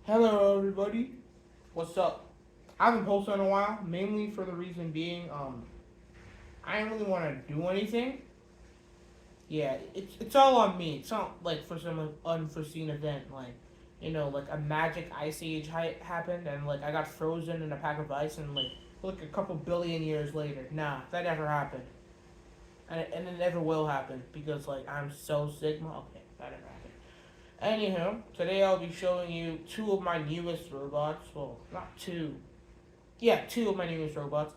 Hello, everybody. What's up? I haven't posted in a while, mainly for the reason being, I didn't really want to do anything. Yeah, it's all on me. It's not like for some unforeseen event, like like a magic ice age happened, and like I got frozen in a pack of ice, and like a couple billion years later. Nah, that never happened, and it never will happen because like I'm so Sigma. Okay, that never happened. Anywho, today I'll be showing you two of my newest robots. Well, not two. Yeah, two of my newest robots.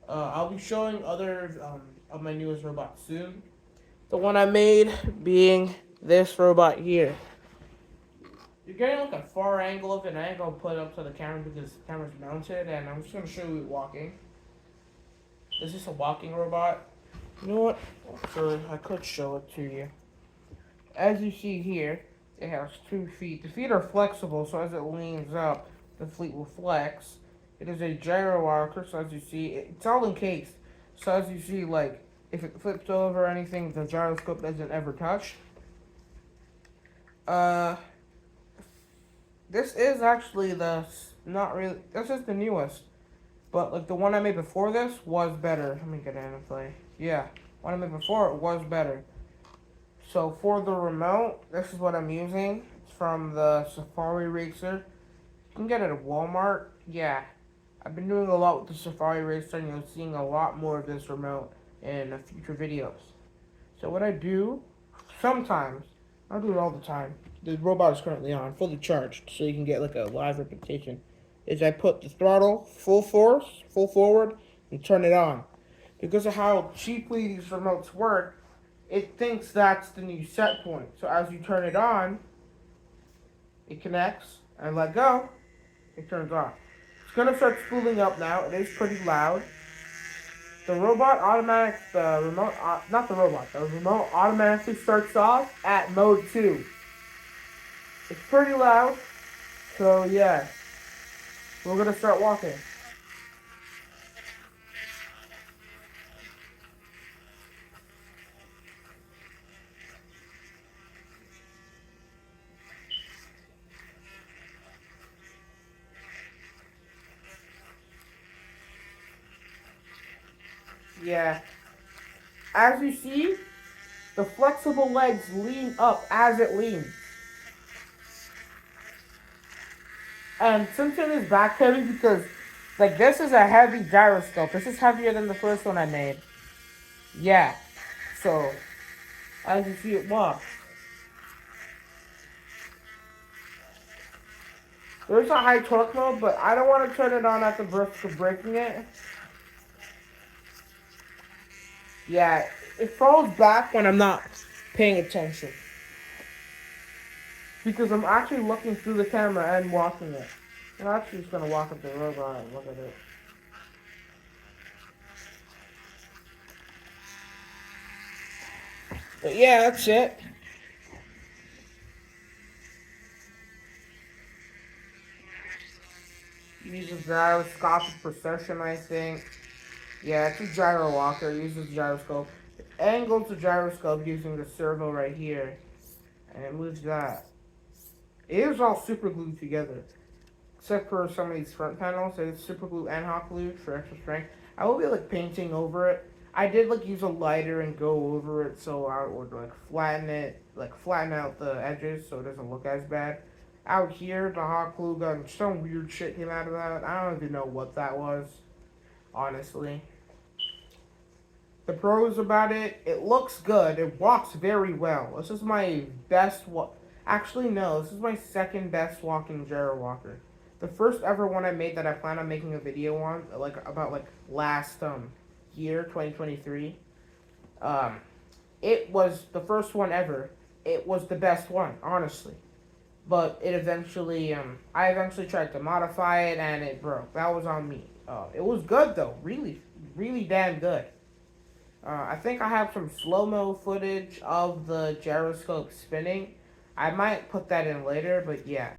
I'll be showing other of my newest robots soon. The one I made being this robot here. You're getting like a far angle of it, and I ain't gonna put it up to the camera because the camera's mounted, and I'm just gonna show you it walking. This is a walking robot. You know what? Sorry, I could show it to you. As you see here, it has 2 feet. The feet are flexible, so as it leans up, the feet will flex. It is a gyro walker, so as you see, it's all encased. So as you see, like, if it flips over or anything, the gyroscope doesn't ever touch. Uh, this is actually not really, this is the newest. But, like, the one I made before this was better. Let me get in and play. Yeah, one I made before, it was better. So for the remote, this is what I'm using. It's from the Safari Racer. You can get it at Walmart. Yeah, I've been doing a lot with the Safari Racer, and you're seeing a lot more of this remote in future videos. So what I do, sometimes, I don't do it all the time. The robot is currently on, fully charged, so you can get like a live representation. Is I put the throttle full force, full forward, and turn it on. Because of how cheaply these remotes work, it thinks that's the new set point. So as you turn it on, it connects, and let go, it turns on. It's gonna start spooling up now. It is pretty loud. The remote automatically starts off at mode 2. It's pretty loud, so yeah, we're gonna start walking. Yeah, as you see, the flexible legs lean up as it leans. And since it is back heavy, because like this is a heavy gyroscope. This is heavier than the first one I made. Yeah. So as you see it walk. There's a high torque mode, but I don't want to turn it on at the risk of breaking it. Yeah, it falls back when I'm not paying attention. Because I'm actually looking through the camera and walking it. I'm actually just gonna walk up the robot and look at it. But yeah, that's it. Uses gyroscopic precession, I think. Yeah, it's a gyro walker. It uses gyroscope. It angles the gyroscope using the servo right here. And it moves that. It is all super glued together. Except for some of these front panels, it's super glue and hot glue for extra strength. I will be like painting over it. I did like use a lighter and go over it so I would like flatten out the edges so it doesn't look as bad. Out here, the hot glue gun, some weird shit came out of that. I don't even know what that was, honestly. The pros about it, it looks good. It walks very well. This is my best Actually, no, this is my second best walking gyro walker. The first ever one I made that I plan on making a video on, like about like last year, 2023. Um, it was the first one ever. It was the best one, honestly. But I eventually tried to modify it and it broke. That was on me. It was good though, really, really damn good. I think I have some slow mo footage of the gyroscope spinning. I might put that in later, but yeah.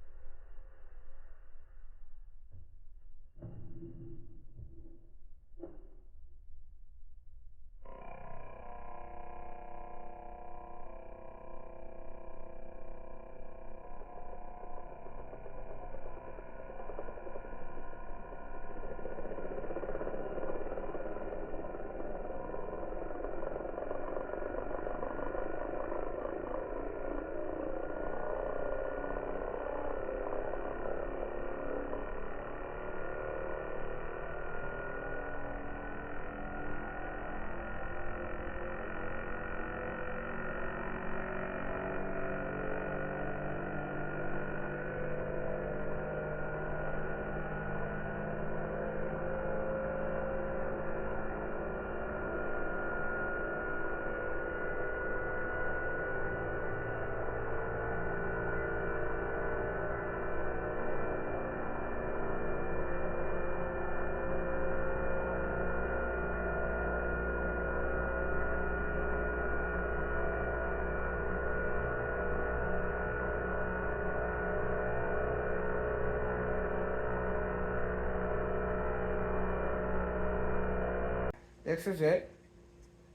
this is it.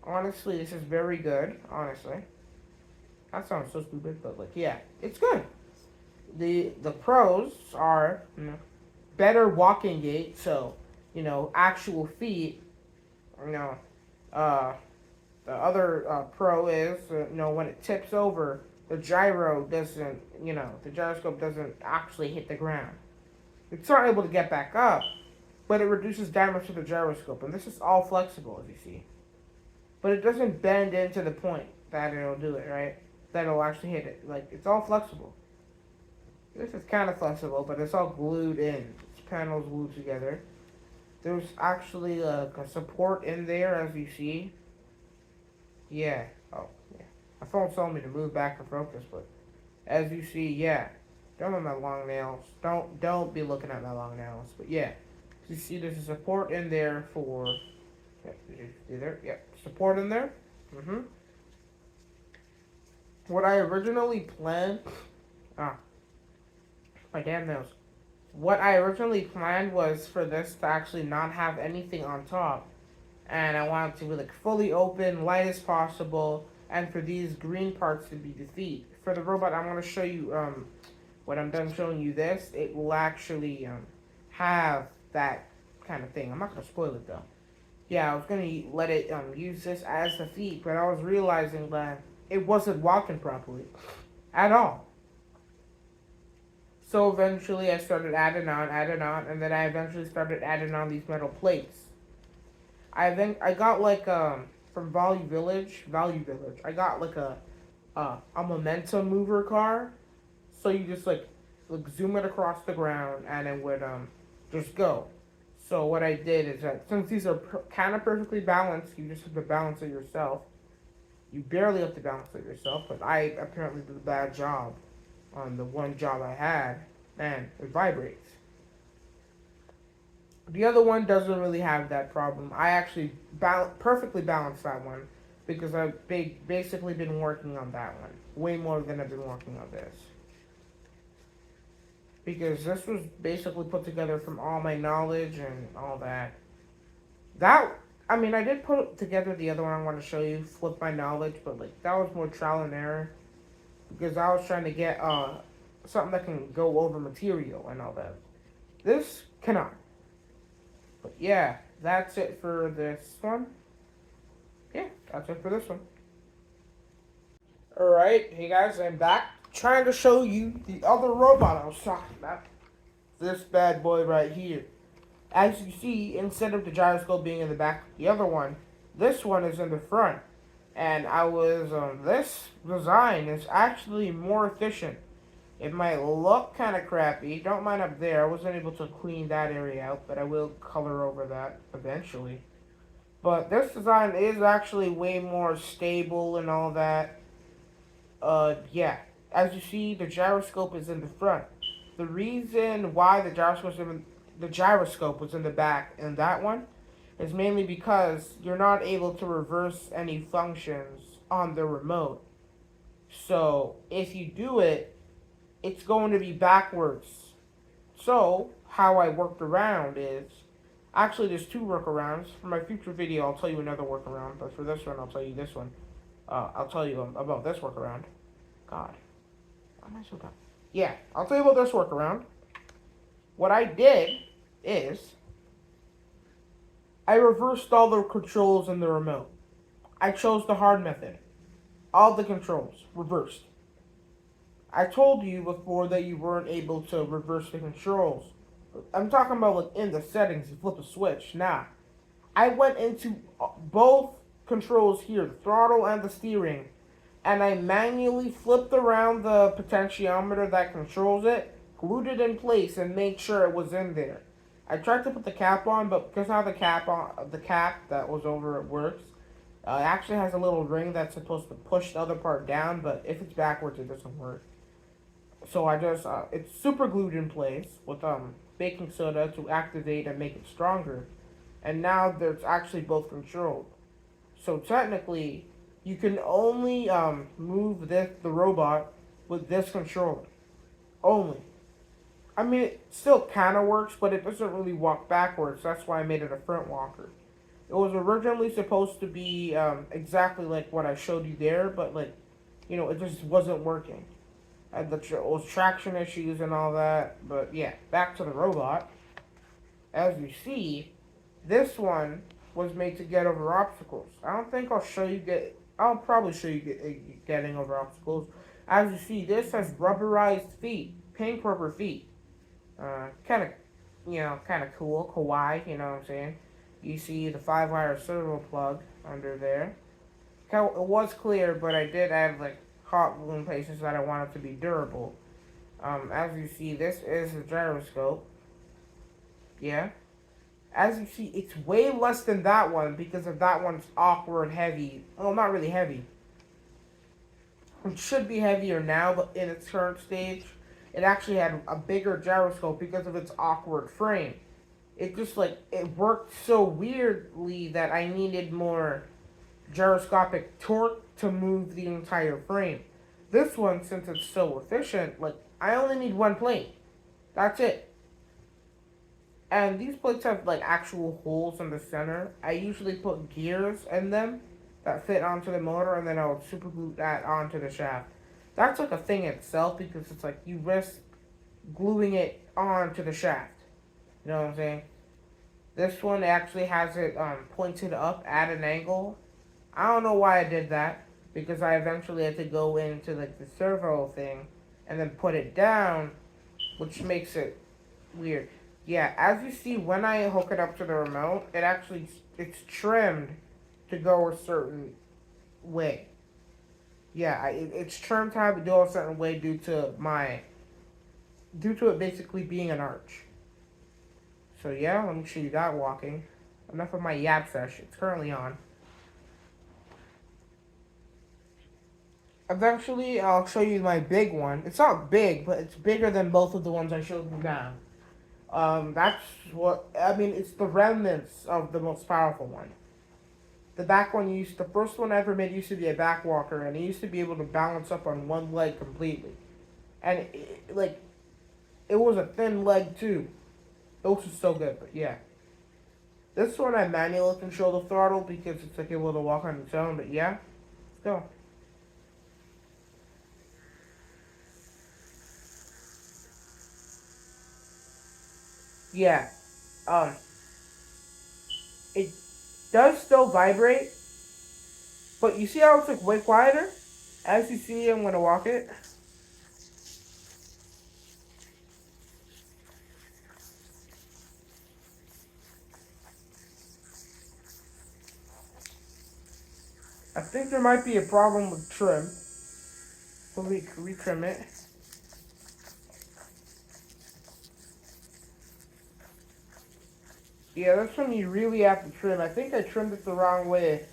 Honestly, this is very good. Honestly, that sounds so stupid, but like, yeah, it's good. The pros are, better walking gait, so actual feet. You know, uh, the other pro is when it tips over, the gyro doesn't. The gyroscope doesn't actually hit the ground. It's not able to get back up, but it reduces damage to the gyroscope, and this is all flexible, as you see. But it doesn't bend into the point that it'll do it, right? That it'll actually hit it. Like, it's all flexible. This is kind of flexible, but it's all glued in. Its panels glued together. There's actually a support in there, as you see. Yeah. Oh, yeah. My phone's telling me to move back and focus, but as you see, yeah. Don't have my long nails. Don't be looking at my long nails. But yeah, you see, there's a support in there for. Yeah, did you see there? Yeah, support in there. What I originally planned. Ah, my damn nails. What I originally planned was for this to actually not have anything on top, and I wanted to be like fully open, light as possible, and for these green parts to be the feet. For the robot, I'm gonna show you when I'm done showing you this, it will actually have that kind of thing. I'm not gonna spoil it though. Yeah, I was gonna let it use this as the feet, but I was realizing that it wasn't walking properly at all. So eventually I started adding on, and then I eventually started adding on these metal plates. I got like from Value Village. I got like a momentum mover car. So you just like zoom it across the ground and it would just go. So what I did is that since these are kind of perfectly balanced, you just have to balance it yourself. You barely have to balance it yourself, but I apparently did a bad job on the one job I had, and it vibrates. The other one doesn't really have that problem. I actually perfectly balanced that one because I've basically been working on that one way more than I've been working on this. Because this was basically put together from all my knowledge and all that. I mean, I did put together the other one I want to show you, Flip My Knowledge, but like that was more trial and error because I was trying to get something that can go over material and all that. This cannot. But yeah, that's it for this one. Yeah, that's it for this one. Alright, hey guys, I'm back trying to show you the other robot I was talking about. This bad boy right here. As you see, instead of the gyroscope being in the back, the other one, this one is in the front. And this design is actually more efficient. It might look kind of crappy. Don't mind up there. I wasn't able to clean that area out, but I will color over that eventually. But this design is actually way more stable and all that. Yeah. As you see, the gyroscope is in the front. The reason why the gyroscope was in the back in that one is mainly because you're not able to reverse any functions on the remote. So if you do it, it's going to be backwards. So how I worked around is actually there's two workarounds. For my future video, I'll tell you another workaround, but for this one, I'll tell you this one. I'll tell you about this workaround. God, why am I so dumb? Yeah, I'll tell you about this workaround. What I did is I reversed all the controls in the remote. I chose the hard method. All the controls reversed. I told you before that you weren't able to reverse the controls. I'm talking about like in the settings, you flip a switch. Nah. I went into both controls here, the throttle and the steering, and I manually flipped around the potentiometer that controls it, glued it in place, and made sure it was in there. I tried to put the cap on, but because how the cap that was over it works, it actually has a little ring that's supposed to push the other part down, but if it's backwards, it doesn't work. So I just, it's super glued in place with baking soda to activate and make it stronger. And now there's actually both controlled. So technically, you can only move the robot with this controller. Only. I mean, it still kind of works, but it doesn't really walk backwards. That's why I made it a front walker. It was originally supposed to be exactly like what I showed you there, but like, it just wasn't working. Had it was traction issues and all that. But yeah, back to the robot. As you see, this one was made to get over obstacles. I don't think I'll show you get. I'll probably show you getting over obstacles. As you see, this has rubberized feet, pink rubber feet. Kind of, kind of cool, kawaii. You know what I'm saying? You see the 5-wire servo plug under there. It was clear, but I did add like hot glue in places that I wanted to be durable. As you see, this is the gyroscope. Yeah. As you see, it's way less than that one because of that one's awkward heavy. Well, not really heavy. It should be heavier now, but in its current stage, it actually had a bigger gyroscope because of its awkward frame. It just like it worked so weirdly that I needed more gyroscopic torque to move the entire frame. This one, since it's so efficient, like I only need one plate. That's it. And these plates have like actual holes in the center. I usually put gears in them that fit onto the motor, and then I would super glue that onto the shaft. That's like a thing itself because it's like you risk gluing it onto the shaft. You know what I'm saying? This one actually has it pointed up at an angle. I don't know why I did that because I eventually had to go into like the servo thing and then put it down, which makes it weird. Yeah, as you see, when I hook it up to the remote, it's trimmed to go a certain way. Yeah, it's trimmed to have it go a certain way due to it basically being an arch. So yeah, let me show you that walking. Enough of my yap sesh. It's currently on. Eventually, I'll show you my big one. It's not big, but it's bigger than both of the ones I showed you now. That's what I mean. It's the remnants of the most powerful one. The first one I ever made used to be a back walker, and it used to be able to balance up on one leg completely, and it was a thin leg too. It was just so good, but yeah. This one I manually control the throttle because it's like able to walk on its own, but yeah, let's go. Yeah, um, it does still vibrate, but you see how it's like way quieter? As you see, I'm gonna walk it. I think there might be a problem with trim. So we retrim it. Yeah, that's when you really have to trim. I think I trimmed it the wrong way.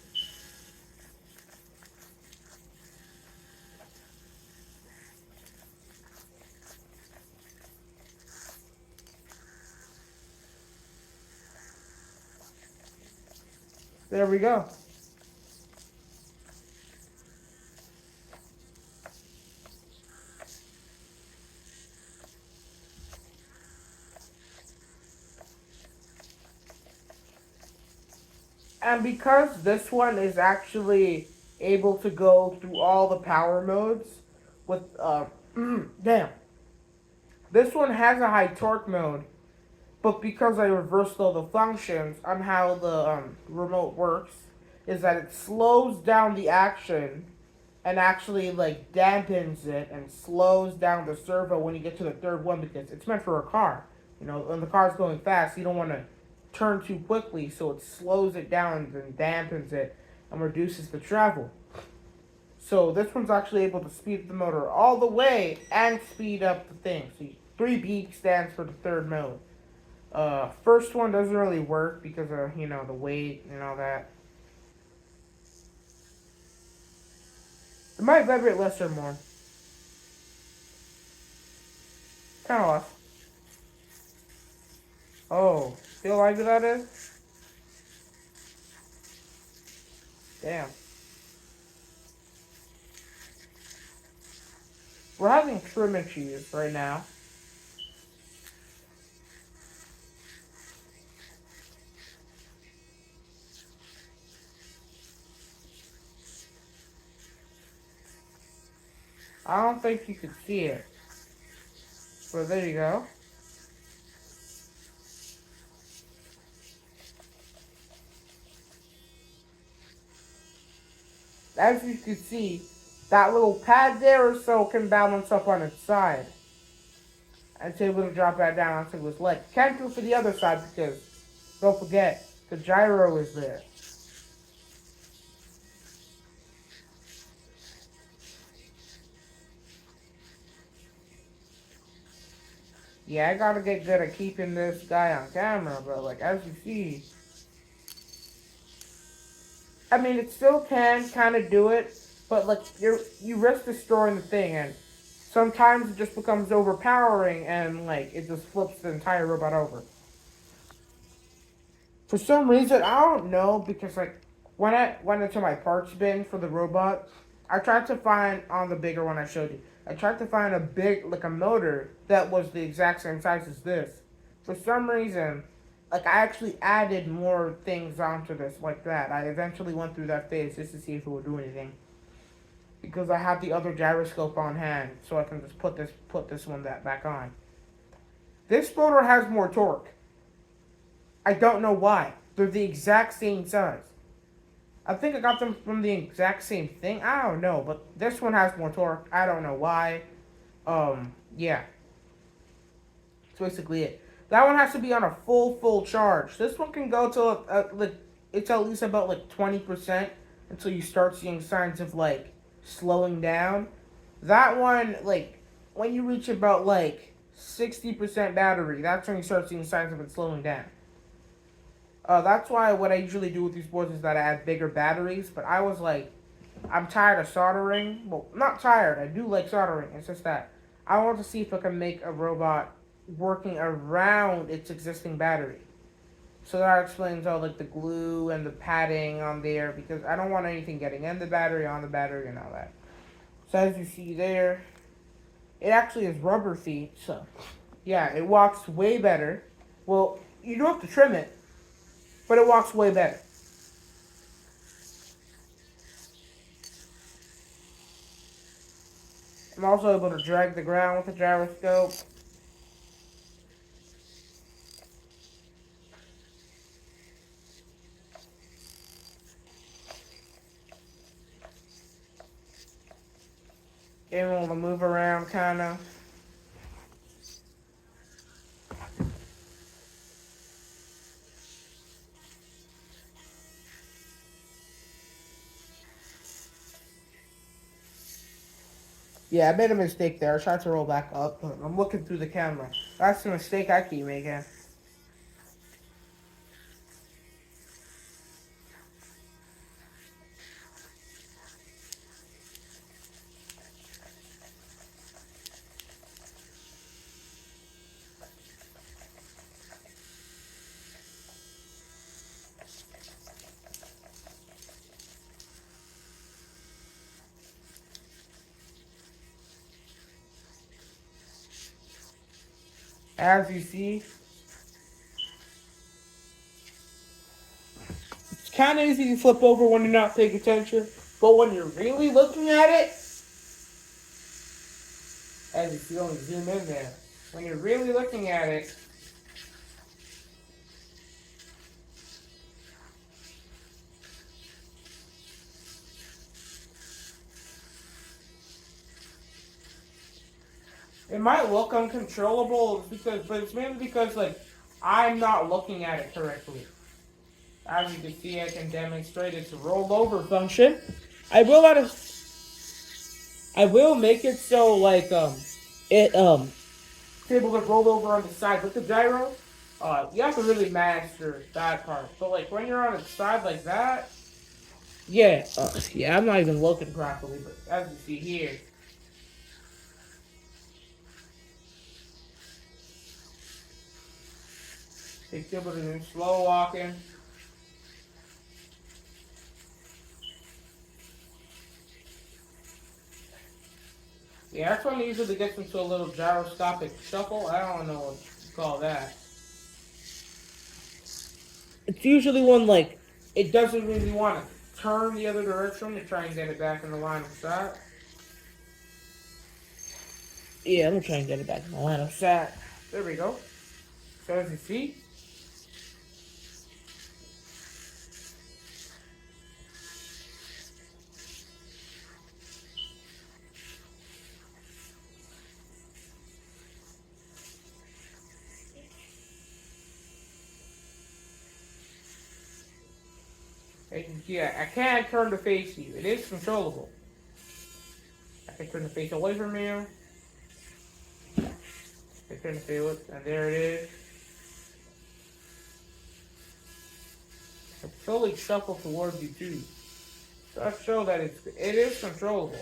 There we go. And because this one is actually able to go through all the power modes with damn. This one has a high torque mode, but because I reversed all the functions on how the remote works, is that it slows down the action and actually like dampens it and slows down the servo when you get to the third one because it's meant for a car. When the car's going fast, you don't want to turn too quickly, so it slows it down and dampens it and reduces the travel. So this one's actually able to speed up the motor all the way and speed up the thing. So 3B stands for the third mode. First one doesn't really work because of the weight and all that. It might vibrate less or more. Kind of less. Oh, feel like that is? Damn. We're having trim issues right now. I don't think you could see it. But there you go. As you can see, that little pad there or so can balance up on its side. And it's able to drop that down onto its leg. Can't do it for the other side because, don't forget, the gyro is there. Yeah, I gotta get good at keeping this guy on camera, but like, as you see, I mean, it still can kind of do it, but like, you risk destroying the thing, and sometimes it just becomes overpowering, and like, it just flips the entire robot over. For some reason, I don't know, because like, when I went into my parts bin for the robot, I tried to find, on the bigger one I showed you, I tried to find a big, like a motor that was the exact same size as this. For some reason, like I actually added more things onto this like that. I eventually went through that phase just to see if it would do anything. Because I have the other gyroscope on hand, so I can just put this one that back on. This motor has more torque. I don't know why. They're the exact same size. I think I got them from the exact same thing. I don't know, but this one has more torque. I don't know why. Yeah. That's basically it. That one has to be on a full charge. This one can go to like it's at least about like 20% until you start seeing signs of like slowing down. That one, like when you reach about like 60% battery, that's when you start seeing signs of it slowing down. That's why what I usually do with these boards is that I add bigger batteries. But I was like, I'm tired of soldering. Well, not tired. I do like soldering. It's just that I want to see if I can make a robot working around its existing battery. So that explains all like the glue and the padding on there because I don't want anything getting in the battery, on the battery, and all that. So as you see there, it actually has rubber feet. So yeah, it walks way better. Well, you don't have to trim it, but it walks way better. I'm also able to drag the ground with the gyroscope. Able to move around kind of. Yeah, I made a mistake there. I tried to roll back up, but I'm looking through the camera. That's the mistake I keep making. As you see, it's kind of easy to flip over when you're not paying attention, but when you're really looking at it, as you see, only zoom in there. When you're really looking at it, it might look uncontrollable but it's mainly because like I'm not looking at it correctly. As you can see, I can demonstrate its rollover function. I will let it. I will make it so like it it's able to roll over on the side with the gyro. You have to really master that part. But like when you're on its side like that, yeah, I'm not even looking properly. But as you see here, it's able to do slow walking. Yeah, that's when it usually gets into a little gyroscopic shuffle. I don't know what you call that. It's usually when like it doesn't really want to turn the other direction to try and get it back in the line of sight. Yeah, I'm gonna try and get it back in the line of sight. There we go. So as you see, I can turn the face view. It is controllable. I can turn the face away from you. I can feel it, and there it is. I slowly shuffle towards you too. So that shows that it is controllable.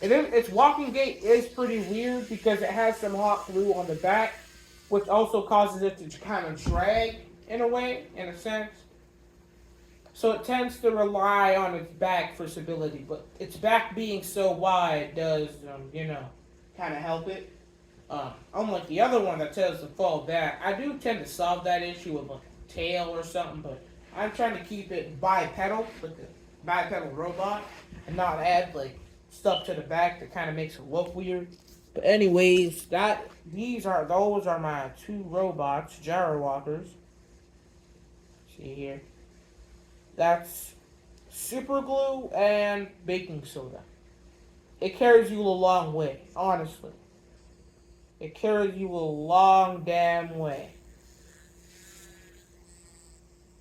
Its walking gait is pretty weird because it has some hot glue on the back, which also causes it to kind of drag in a way, in a sense. So it tends to rely on its back for stability, but its back being so wide does, kind of help it. Unlike the other one that tends to fall back, I do tend to solve that issue with a tail or something, but I'm trying to keep it bipedal, like a bipedal robot, and not add like stuff to the back that kind of makes it look weird. But anyways, those are my two robots, gyro walkers. See here. That's super glue and baking soda. It carries you a long way, honestly. It carries you a long damn way.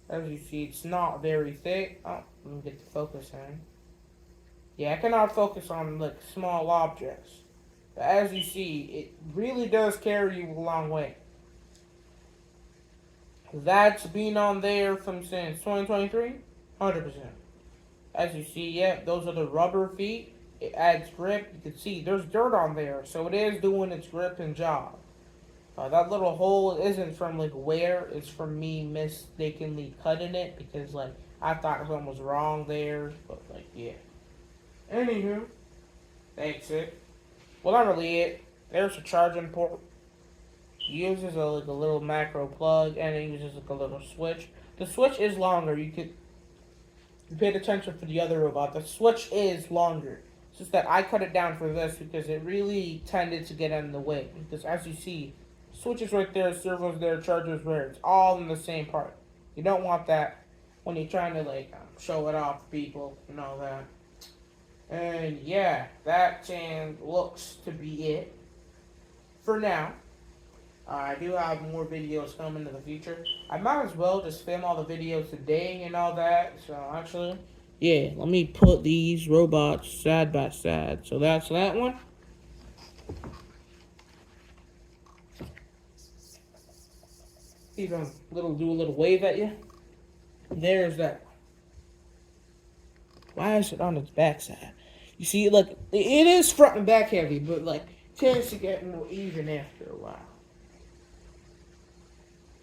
As you see, it's not very thick. Oh, let me get the focus in. Yeah, I cannot focus on like small objects. But as you see, it really does carry you a long way. That's been on there from since 2023, 100%. As you see, yeah, those are the rubber feet. It adds grip. You can see there's dirt on there, so it is doing its grip and job. That little hole isn't from like wear; it's from me mistakenly cutting it because like I thought something was wrong there, but like yeah. Anywho, that's it. Well, not really it. There's a charging port. It uses a little macro plug, and it uses like a little switch. The switch is longer. You paid attention for the other robot. The switch is longer. It's just that I cut it down for this because it really tended to get in the way. Because as you see, switches right there, servos there, chargers there. It's all in the same part. You don't want that when you're trying to show it off to people and all that. And yeah, that looks to be it for now. I do have more videos coming in the future. I might as well just film all the videos today and all that. So actually, yeah, let me put these robots side by side. So that's that one. Even do a little wave at you. There's that. Why is it on its backside? You see, like it is front and back heavy, but like tends to get more even after a while.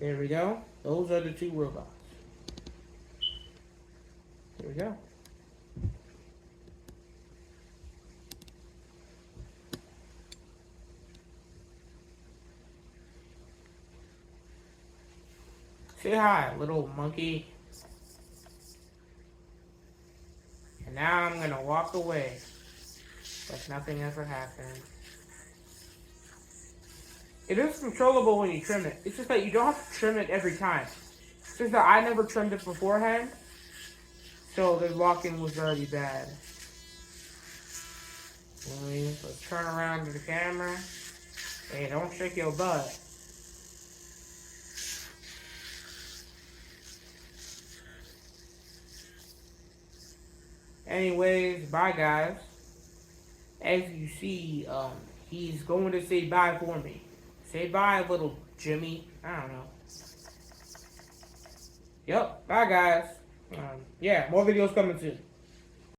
There we go. Those are the two robots. There we go. Say hi, little monkey. And now I'm gonna walk away like nothing ever happened. It is controllable when you trim it. It's just that you don't have to trim it every time. It's just that I never trimmed it beforehand. So the walking was already bad. Let's turn around to the camera. Hey, don't shake your butt. Anyways, bye guys. As you see, he's going to say bye for me. Say bye, little Jimmy. I don't know. Yep, bye guys. Yeah, more videos coming soon.